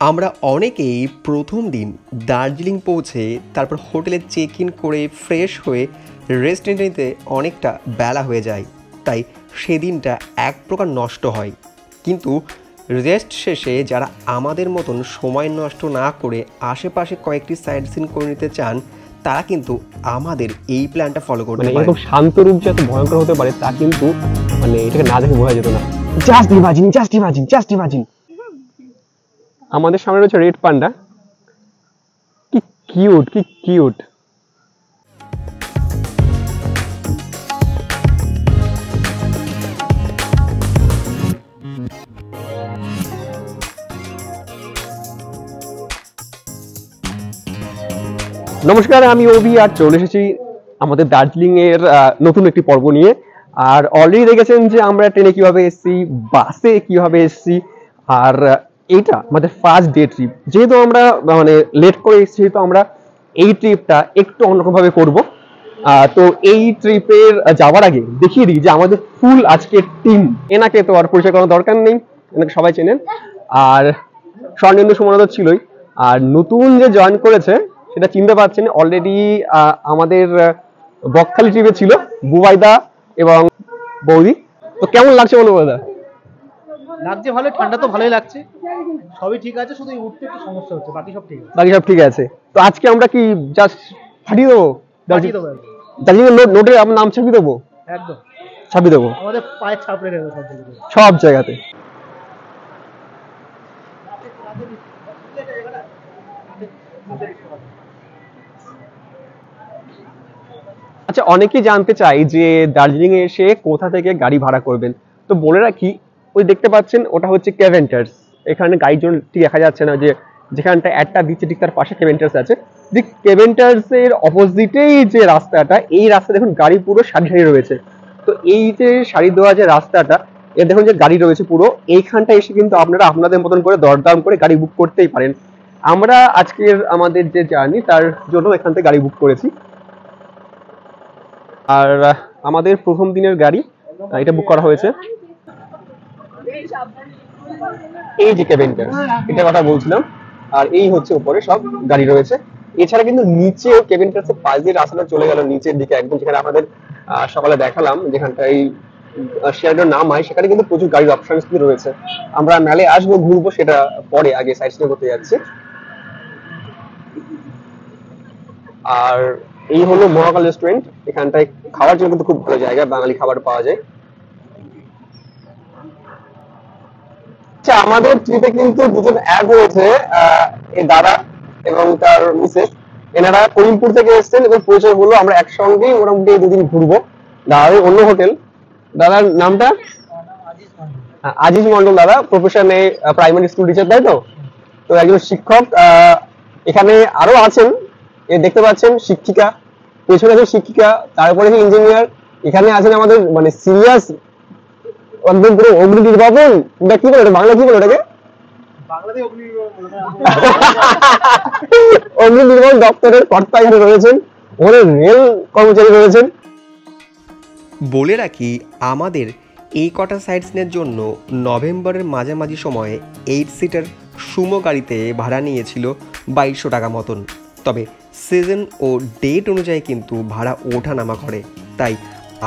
আমরা অনেকেই প্রথম দিন দার্জিলিং পৌঁছে তারপর হোটেলে চেক ইন করে ফ্রেশ হয়ে রেস্ট নিতে অনেকটা বেলা হয়ে যায়, তাই সেদিনটা এক প্রকার নষ্ট হয়। কিন্তু রেস্ট শেষে যারা আমাদের মতন সময় নষ্ট না করে আশেপাশে কয়েকটি সাইট সিন করে নিতে চান, তারা কিন্তু আমাদের এই প্ল্যানটা ফলো করতে পারে। এরকম শান্ত রূপ যে এত ভয়ঙ্কর হতে পারে তা কিন্তু এটাকে না দেখে বোঝা যেত না। জাস্ট ইমাজিন আমাদের সামনে রয়েছে রেড পান্ডা। কি কিউট। নমস্কার, আমি অভি আর চলে এসেছি আমাদের দার্জিলিং এর নতুন একটি পর্ব নিয়ে। আর অলরেডি দেখেছেন যে আমরা ট্রেনে কিভাবে এসেছি, বাসে কিভাবে এসেছি, আর এইটা আমাদের ফার্স্ট ডে ট্রিপ। যেহেতু আমরা লেট করে এসেছি, তো আমরা এই ট্রিপটা একটু অন্যরকম ভাবে করবো। তো এই ট্রিপের যাওয়ার আগে দেখিয়ে দিই যে আমাদের ফুল আজকের টিম। এনাকে তো আর পরিচয় করার দরকার নেই, এনাকে সবাই চেনেন। আর স্বর্ণেন্দু সুমন ছিলই, আর নতুন যে জয়েন করেছে সেটা চিনতে পারছেন। অলরেডি আমাদের বকখালি ট্রিপে ছিল বুবাইদা এবং বৌদি। তো কেমন লাগছে বলো বুবাইদা? লাগছে ভালো, ঠান্ডা তো ভালোই লাগছে, সবই ঠিক আছে, শুধু উঠতে একটু সমস্যা হচ্ছে, বাকি সব ঠিক আছে। তো আজকে আমরা কি জাস্ট ফাটিয়ে দেবো দার্জিলিং নোটে আমার নাম ছাপিয়ে দেবো, একদম ছাপিয়ে দেবো, আমাদের পায়ের ছাপ রেখে দেবো সব জায়গাতে। আচ্ছা, অনেকেই জানতে চাই যে দার্জিলিং এ এসে কোথা থেকে গাড়ি ভাড়া করবেন। তো বলে রাখি, ওই দেখতে পাচ্ছেন ওটা হচ্ছে কেভেন্টার্স। এখানে গাড়ির জন্য ঠিক দেখা যাচ্ছে না, যে যেখানটা একটা দিচ্ছে ঠিক তার পাশে কেভেন্টার্স আছে। যে কেভেন্টার্স এর অপোজিটেই যে রাস্তাটা, এই রাস্তা দেখুন গাড়ি পুরো সারি সারি রয়েছে। তো এই যে সারি দেওয়া যে রাস্তাটা, এর দেখুন যে গাড়ি রয়েছে পুরো এইখানটা। এসে কিন্তু আপনারা আপনাদের মতন করে দরদাম করে গাড়ি বুক করতেই পারেন। আমরা আজকের আমাদের যে জার্নি তার জন্য এখান থেকে গাড়ি বুক করেছি। আর আমাদের প্রথম দিনের গাড়ি এটা বুক করা হয়েছে। এই যে কেভেন্টার, এটা কথা বলছিলাম। আর এই হচ্ছে উপরে সব গাড়ি রয়েছে। এছাড়া কিন্তু নিচেও কেভেন্টার্সের পাশ দিয়ে রাস্তাটা চলে গেল নিচের দিকে একদম, যেখানে আমাদের সকালে দেখালাম, যেখানটা এই শেয়ারের নাম হয়, সেখানে কিন্তু প্রচুর গাড়ির অপশন রয়েছে। আমরা মেলে আসবো, ঘুরবো, সেটা পরে, আগে সাইড সিন করতে যাচ্ছি। আর এই হলো মহাকাল রেস্টুরেন্ট। এখানটায় খাওয়ার জন্য কিন্তু খুব ভালো জায়গা, বাঙালি খাবার পাওয়া যায়। আচ্ছা, আমাদের ট্রিপে কিন্তু দুজন অ্যাড হয়েছে, এই দাদা এবং তার মিসেস। এনারা করিমপুর থেকে এসেছেন এবং পরিচয় হলো, আমরা একসঙ্গেই মোটামুটি দুদিন ঘুরবো। দাদার অন্য হোটেল। দাদার নামটা আজিজ মন্ডল। দাদা প্রফেশনে প্রাইমারি স্কুল টিচার, তাই তো? তো একজন শিক্ষক। এখানে আরো আছেন, দেখতে পাচ্ছেন শিক্ষিকা, পেছনে আছে শিক্ষিকা, তারপরে ইঞ্জিনিয়ার। এখানে আছেন আমাদের সিরিয়াস একদম পুরো অগ্নি নির্বাপন, কি বলে বাংলা, কি বলে ওটাকে? অগ্নি নির্বাপন দপ্তরের কর্তা এখানে রয়েছেন, ওখানে রেল কর্মচারী রয়েছেন। বলে রাখি, আমাদের এই কটা সাইট সিনের জন্য নভেম্বরের মাঝামাঝি সময়ে 8 সিটার সুমো গাড়িতে ভাড়া নিয়েছিল 2200 টাকা মতন। তবে সিজন ও ডেট অনুযায়ী কিন্তু ভাড়া ওঠানামা করে, তাই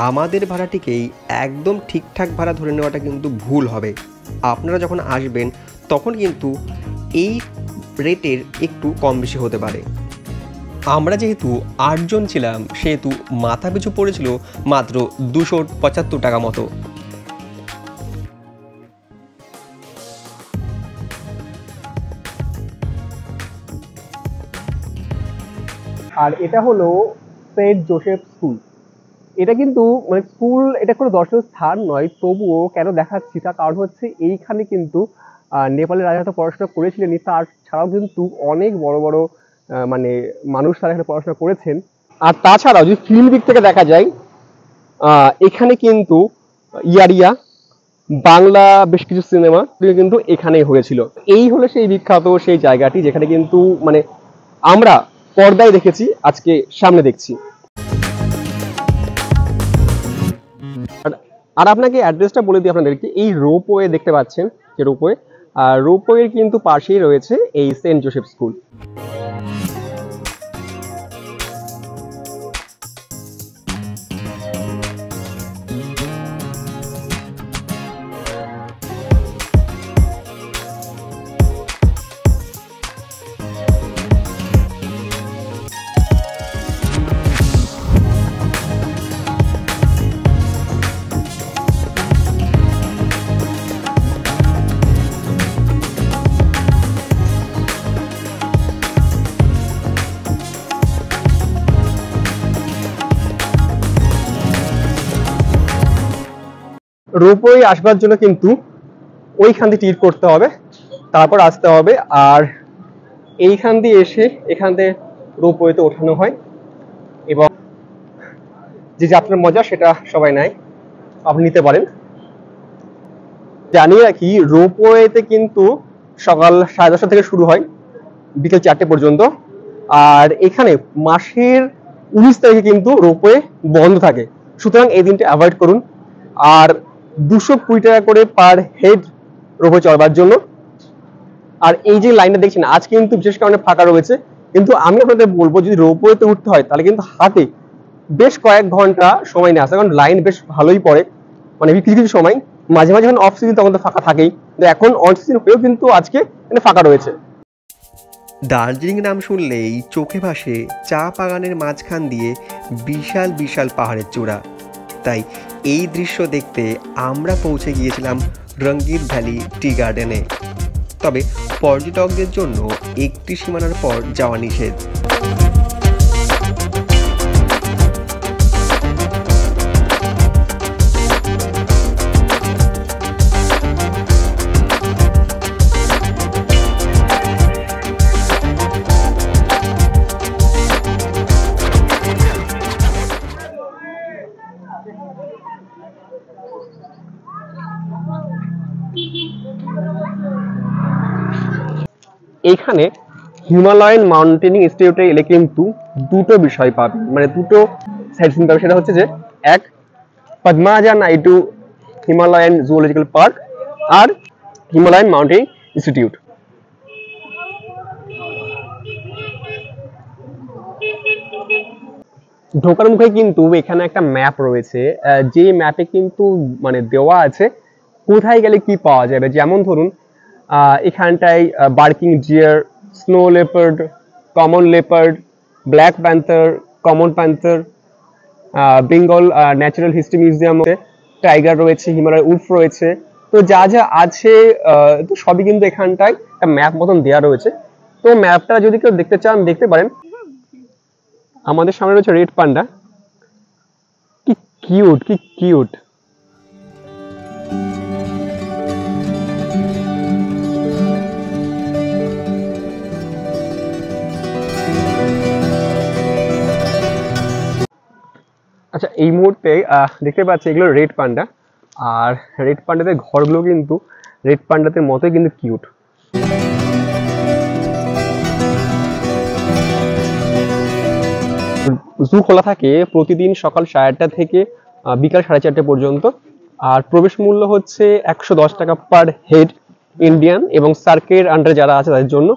আমাদের ভাড়াটিকেই একদম ঠিকঠাক ভাড়া ধরে নেওয়াটা কিন্তু ভুল হবে। আপনারা যখন আসবেন তখন কিন্তু এই রেটের একটু কম বেশি হতে পারে। আমরা যেহেতু 8 জন ছিলাম, সেহেতু মাথা পিছু পড়েছিল মাত্র 275 টাকা মতো। আর এটা হলো সেন্ট জোসেফ স্কুল। এটা কিন্তু স্কুল, এটা কোনো দর্শনীয় স্থান নয়, তবুও কেন দেখাচ্ছি তার কারণ হচ্ছে এইখানে কিন্তু নেপালের রাজা তো পড়াশোনা করেছিলেন, তার ছাড়াও কিন্তু অনেক বড় বড় মানুষ তারা এখানে পড়াশোনা করেছেন। আর তাছাড়াও যদি ফিল্ম দিক থেকে দেখা যায়, এখানে কিন্তু ইয়ারিয়া বাংলা বেশ কিছু সিনেমা কিন্তু এখানেই হয়েছিল। এই হলো সেই বিখ্যাত সেই জায়গাটি, যেখানে কিন্তু আমরা পর্দায় দেখেছি, আজকে সামনে দেখছি। আর আপনাকে অ্যাড্রেসটা বলে দিই আপনাদেরকে। এই রোপওয়ে দেখতে পাচ্ছেন, যে রোপওয়ে আর রোপওয়ের কিন্তু পাশেই রয়েছে এই সেন্ট জোসেফ স্কুল। রোপওয়ে আসবার জন্য কিন্তু ওইখান দিয়ে টিকিট করতে হবে, তারপর আসতে হবে। আর এইখান দিয়ে এসে এখান থেকে রোপওয়েতে ওঠানো হয় এবং যে যাত্রার মজা সেটা সবাই নেয়, আপনি নিতে পারেন। জানিয়ে রাখি, রোপওয়েতে কিন্তু সকাল 10:30 থেকে শুরু হয় বিকেল 4টে পর্যন্ত। আর এখানে মাসের 19 তারিখে কিন্তু রোপওয়ে বন্ধ থাকে, সুতরাং এই দিনটা অ্যাভয়েড করুন। আর 220 টাকা করে পার হেড রোপওয়ে চড়বার জন্য। আর এই যে লাইনটা দেখছেন আজ কিন্তু বিশেষ কারণে ফাঁকা রয়েছে, কিন্তু আমি আপনাদের বলবো যদি রোপওয়েতে উঠতে হয় তাহলে কিন্তু হাতে বেশ কয়েক ঘন্টা সময় নিয়ে আসে, কারণ লাইন বেশ ভালোই পড়ে, মানে কিছু কিছু সময় মাঝে মাঝে যখন অফ সিজন তখন তো ফাঁকা থাকেই, এখন অন সিজন হয়েও কিন্তু আজকে এখানে ফাঁকা রয়েছে। দার্জিলিং নাম শুনলেই চোখে ভাসে চা বাগানের মাঝখান দিয়ে বিশাল বিশাল পাহাড়ের চূড়া। তাই এই দৃশ্য দেখতে আমরা পৌঁছে গিয়েছিলাম রঙ্গিত ভ্যালি টি গার্ডেনে। তবে পর্যটকদের জন্য একটি সীমানার পর যাওয়া নিষেধ। এইখানে হিমালয়ান মাউন্টেনিং ইনস্টিটিউটে এলে কিন্তু দুটো বিষয় পাবে, মানে দুটো সাইড সিন পাবে। সেটা হচ্ছে যে এক, Padmaja Naidu Himalayan zoological park আর হিমালয়ান মাউন্টেনিং ইনস্টিটিউট। ঢোকার মুখে কিন্তু এখানে একটা ম্যাপ রয়েছে, যে ম্যাপে কিন্তু মানে দেওয়া আছে কোথায় গেলে কি পাওয়া যাবে। যেমন ধরুন এখানটায় barking deer, snow leopard, common leopard, black panther, common panther, Bengal natural history museum, tiger রয়েছে, হিমালয় উল্ফ রয়েছে। তো যা যা আছে তো সবই কিন্তু এখানটায় একটা ম্যাপ মতন দেওয়া রয়েছে। তো ম্যাপটা যদি কেউ দেখতে চান দেখতে পারেন। আমাদের সামনে রয়েছে রেড পান্ডা, কি কিউট, কি কিউট। আচ্ছা, এই মুহূর্তে দেখতে পাচ্ছি এগুলো রেড পান্ডা, আর রেড পান্ডাদের ঘরগুলো কিন্তু রেড পান্ডাদের মতোই কিন্তু কিউট। জু খোলা থাকে প্রতিদিন সকাল 8:30 থেকে বিকাল 4:30 পর্যন্ত। আর প্রবেশ মূল্য হচ্ছে 110 টাকা পার হেড ইন্ডিয়ান, এবং সার্কের আন্ডারে যারা আছে তাদের জন্য।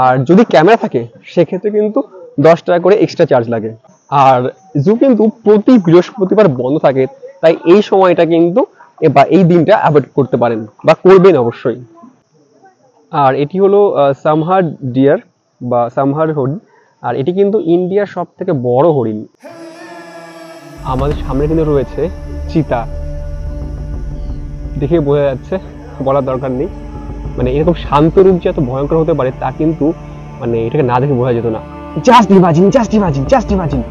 আর যদি ক্যামেরা থাকে সেক্ষেত্রে কিন্তু 10 টাকা করে এক্সট্রা চার্জ লাগে। আর জু কিন্তু প্রতি বৃহস্পতিবার বন্ধ থাকে, তাই এই সময়টা কিন্তু বা এই দিনটা অ্যাভয়েড করতে পারেন বা করবেন অবশ্যই। আর এটি হলো সামহার ডিয়ার বা সামহার হরিণ, আর এটি কিন্তু ইন্ডিয়ার সব থেকে বড় হরিণ। আমাদের সামনে কিন্তু রয়েছে চিতা, দেখে বোঝা যাচ্ছে, বলার দরকার নেই। মানে এরকম শান্ত রূপ যে এত ভয়ঙ্কর হতে পারে তা কিন্তু মানে এটাকে না দেখে বোঝা যেত না। Just imagine, just imagine, just imagine.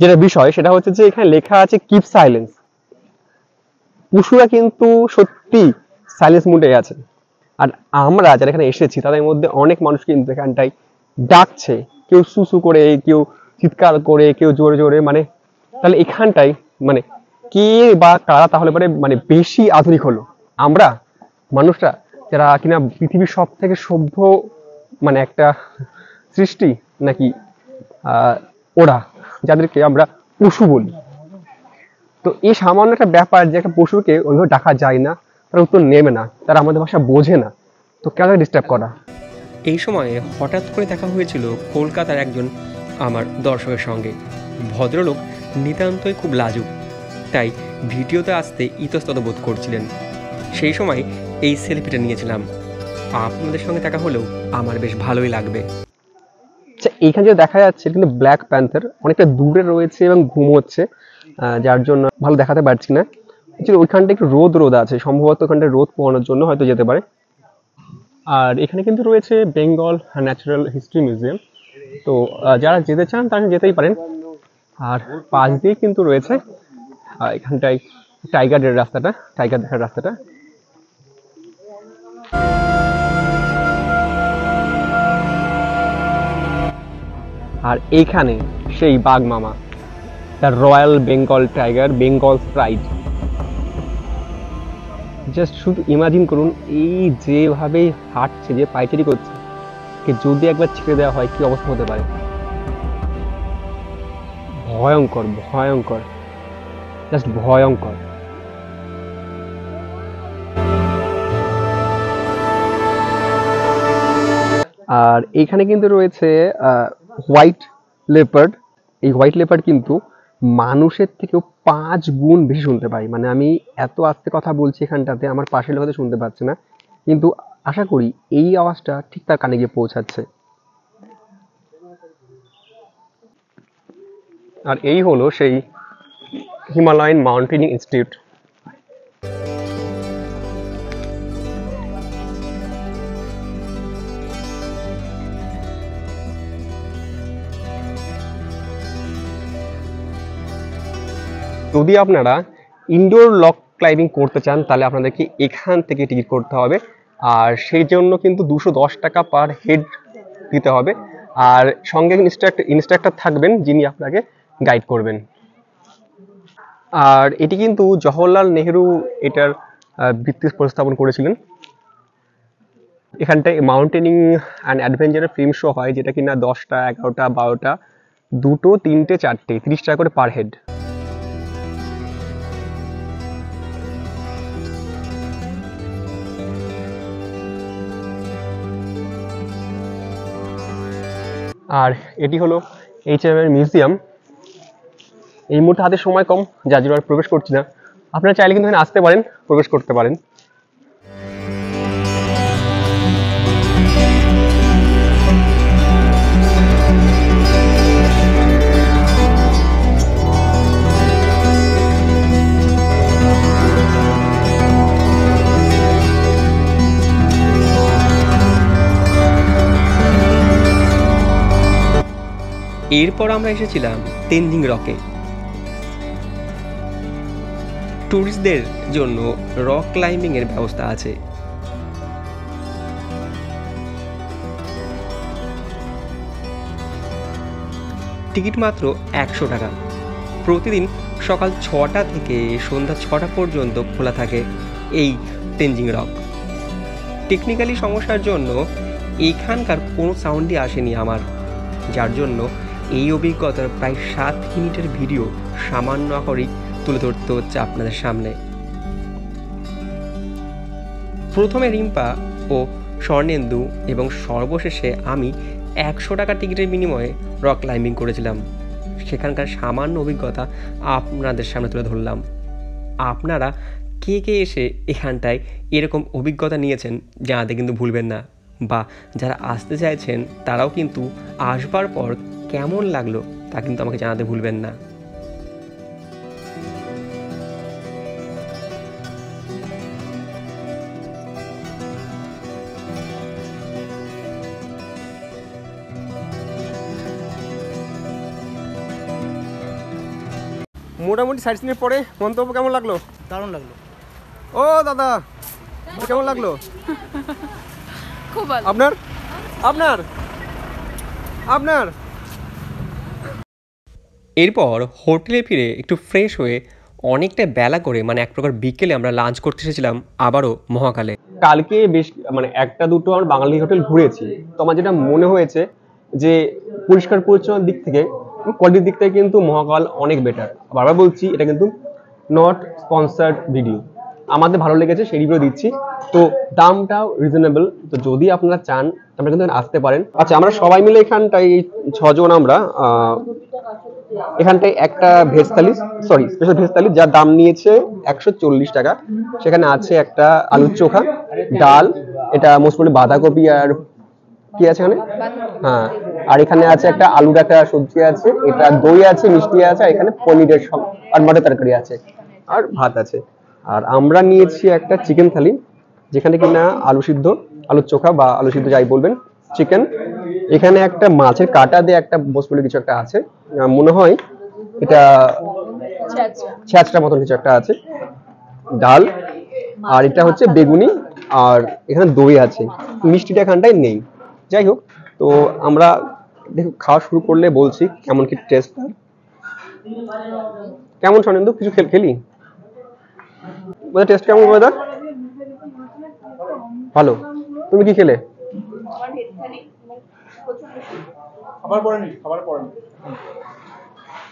যেটা বিষয় সেটা হচ্ছে যে এখানে লেখা আছে কিপ সাইলেন্স। পশুরা কিন্তু সত্যি সাইলেন্স মুডে আছে। আর আমরা যারা এখানে এসেছি তাদের মধ্যে অনেক মানুষ কিন্তু এখানটায় ডাকছে, কেউ সুসু করে, কেউ চিৎকার করে, কেউ জোরে জোরে। মানে তাহলে এখানটায় মানে কে বা কারা তাহলে পরে মানে বেশি আধুনিক হলো, আমরা মানুষরা যারা কিনা পৃথিবীর সব থেকে সভ্য মানে একটা সৃষ্টি নাকি ওরা, যাদেরকে আমরা পশু বলি। তো এই সামান্য একটা ব্যাপার যে একটা পশুকে ওইভাবে ডাকা যায় না, তার উত্তর নেবে না, তারা আমাদের ভাষা বোঝে না, তো কেন ডিস্টার্ব করা। এই সময়ে হঠাৎ করে দেখা হয়েছিল কলকাতার একজন আমার দর্শকের সঙ্গে। ভদ্রলোক নিতান্তই খুব লাজুক, তাই ভিডিওতে আসতে ইতস্তত বোধ করছিলেন। সেই সময় এই সেলফিটা নিয়েছিলাম। আপনাদের সঙ্গে দেখা হলেও আমার বেশ ভালোই লাগবে। আচ্ছা, এইখানে যে দেখা যাচ্ছে কিন্তু ব্ল্যাক প্যান্থার অনেকটা দূরে রয়েছে এবং ঘুমোচ্ছে, যার জন্য ভালো দেখাতে পারছি না। ওইখানটা একটু রোদ আছে, সম্ভবত ওখানটা রোদ পোহানোর জন্য হয়তো যেতে পারে। আর এখানে কিন্তু রয়েছে বেঙ্গল ন্যাচারাল হিস্ট্রি মিউজিয়াম, তো যারা যেতে চান তারা যেতেই পারেন। আর পাশ দিয়ে কিন্তু রয়েছে এখানটায় টাইগার দেখার রাস্তাটা। আর এইখানে সেই বাঘ মামা, the royal Bengal tiger, Bengal pride. Just শুধু ইমাজিন করুন, এই যেভাবে হাঁটছে, যে পাইচারি করছে, যদি একবার ছেড়ে দেওয়া হয় কি অবস্থা হতে পারে। ভয়ঙ্কর ভয়ঙ্কর, জাস্ট ভয়ঙ্কর। আর এইখানে কিন্তু রয়েছে হোয়াইট লেপার্ড। এই হোয়াইট লেপার্ড কিন্তু মানুষের থেকেও 5 গুণ বেশি শুনতে পাই। মানে আমি এত আস্তে কথা বলছি এখানটাতে, আমার পাশের লোক শুনতে পাচ্ছে না, কিন্তু আশা করি এই আওয়াজটা ঠিক তার কানে গিয়ে পৌঁছাচ্ছে। আর এই হলো সেই হিমালয়ান মাউন্টেনিং ইনস্টিটিউট। যদি আপনারা ইনডোর রক ক্লাইম্বিং করতে চান তাহলে আপনাদেরকে এখান থেকে টিকিট করতে হবে, আর সেই জন্য কিন্তু 210 টাকা পার হেড দিতে হবে। আর সঙ্গে ইনস্ট্রাক্টর থাকবেন যিনি আপনাকে গাইড করবেন। আর এটি কিন্তু জওহরলাল নেহেরু এটার ভিত্তি প্রস্তাবন করেছিলেন। এখানটায় মাউন্টেনিং অ্যান্ড অ্যাডভেঞ্চারের ফিল্ম শো হয়, যেটা কিনা 10টা, 11টা, 12টা, 2টো, 3টে, 4টে, 30 টাকা করে পার হেড। আর এটি হলো HMM এর মিউজিয়াম। এই মুহূর্তে হাতে সময় কম, যার জন্য প্রবেশ করছি না। আপনারা চাইলে কিন্তু এখানে আসতে পারেন, প্রবেশ করতে পারেন। এরপর আমরা এসেছিলাম তেনজিং রকে। ট্যুরিস্টদের জন্য রক ক্লাইম্বিং এর ব্যবস্থা আছে। টিকিট মাত্র 100 টাকা। প্রতিদিন সকাল 6টা থেকে সন্ধ্যা 6টা পর্যন্ত খোলা থাকে এই তেনজিং রক। টেকনিক্যালি সমস্যার জন্য এখানকার কোনো সাউন্ডই আসেনি আমার, যার জন্য এই অভিজ্ঞতার প্রায় 7 মিনিটের ভিডিও সামান্য আকারেই তুলে ধরতে হচ্ছে আপনাদের সামনে। প্রথমে রিম্পা ও স্বর্ণেন্দু এবং সর্বশেষে আমি 100 টাকা টিকিটের বিনিময়ে রক ক্লাইম্বিং করেছিলাম। সেখানকার সামান্য অভিজ্ঞতা আপনাদের সামনে তুলে ধরলাম। আপনারা কে কে এসে এখানটায় এরকম অভিজ্ঞতা নিয়েছেন জানাতে কিন্তু ভুলবেন না, বা যারা আসতে চাইছেন তারাও কিন্তু আসবার পর কেমন লাগলো তা কিন্তু আমাকে জানাতে ভুলবেন না। মোটামুটি সাইট সিনের পরে মন্তব্য কেমন লাগলো? দারুণ লাগলো। ও দাদা, কেমন লাগলো? খুব ভালো। আপনার আপনার আপনার এরপর হোটেলে ফিরে একটু ফ্রেশ হয়ে অনেকটা বেলা করে মানে এক প্রকার বিকেলে আমরা লাঞ্চ করতে এসেছিলাম আবারও মহাকালে। কালকে বেশ মানে একটা দুটো আমার বাঙালি হোটেল ঘুরেছি, তো আমার যেটা মনে হয়েছে যে পরিষ্কার পরিচ্ছন্নের দিক থেকে, কোয়ালিটির দিক থেকে কিন্তু মহাকাল অনেক বেটার। বারবার বলছি, এটা কিন্তু নট স্পন্সার্ড ভিডিও, আমাদের ভালো লেগেছে সেই রিভিউ দিচ্ছি। তো দামটাও রিজনেবল, তো যদি আপনারা চান আপনারা কিন্তু আসতে পারেন। আচ্ছা, আমরা সবাই মিলে এখানটায় 6 জন আমরা এখানটায় একটা ভেজ থালি, সরি স্পেশাল ভেজ থালি, যার দাম নিয়েছে 140 টাকা। সেখানে আছে একটা আলুর চোখা, ডাল, এটা মোস্ট প্রবলি বাঁধাকপি আর কি আছে এখানে, হ্যাঁ, আর এখানে আছে একটা আলুর একটা সবজি আছে, এটা দই আছে, মিষ্টি আছে, আর এখানে পনিরের আর মটর তরকারি আছে, আর ভাত আছে। আর আমরা নিয়েছি একটা চিকেন থালি, যেখানে কিনা আলু সিদ্ধ, আলুর চোখা বা আলু সিদ্ধ যাই বলবেন, চিকেন, এখানে একটা মাছের কাটা দিয়ে একটা বলে কিছু একটা আছে, মনে হয় এটা ছ্যাঁচড়া মতন কিছু একটা আছে, ডাল, আর এটা হচ্ছে বেগুনি, আর এখানে দই আছে, মিষ্টিটা এখানটায় নেই। যাই হোক, তো আমরা দেখো খাওয়া শুরু করলে বলছি কেমন কি টেস্ট। কেমন সনেন্দু, কিছু খেলি টেস্ট কেমন দাদা? ভালো। তুমি কি খেলে?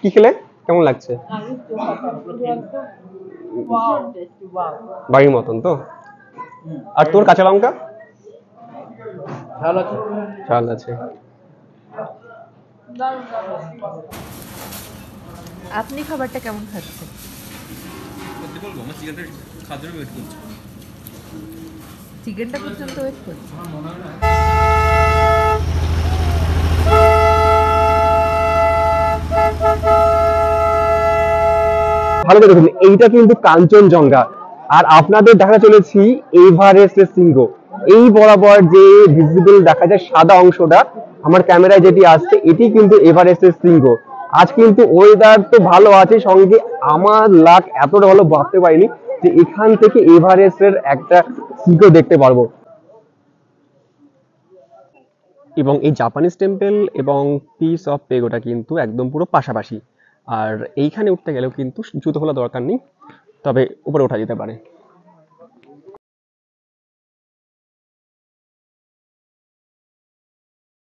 কি খেলে, কেমন লাগছে? বাড়ির মতন তো। আর তোর কাঁচা লঙ্কা ঝাল আছে। আপনি খাবারটা কেমন খাচ্ছেন? চিকেনটা পর্যন্ত ওয়েট করছি। ভালো করে দেখুন, এইটা কিন্তু কাঞ্চনজঙ্ঘা, আর আপনাদের দেখা চলেছি এভারেস্টের শৃঙ্গ। এই বরাবর যে ভিজিবল দেখা যায় সাদা অংশটা, আমার ক্যামেরায় যেটি আসছে, এটি কিন্তু এভারেস্টের শৃঙ্গ। আজ কিন্তু ওয়েদার তো ভালো আছে, সঙ্গে আমার লাক এতটা ভালো ভাবতে পারিনি যে এখান থেকে এভারেস্টের একটা শৃঙ্গ দেখতে পারবো। এবং এই জাপানিজ টেম্পল এবং পিস অফ পেগোটা কিন্তু একদম পুরো পাশাপাশি, আর এইখানে উঠতে গেলেও কিন্তু জুতো খোলা দরকার নেই, তবে উপরে ওঠা যেতে পারে।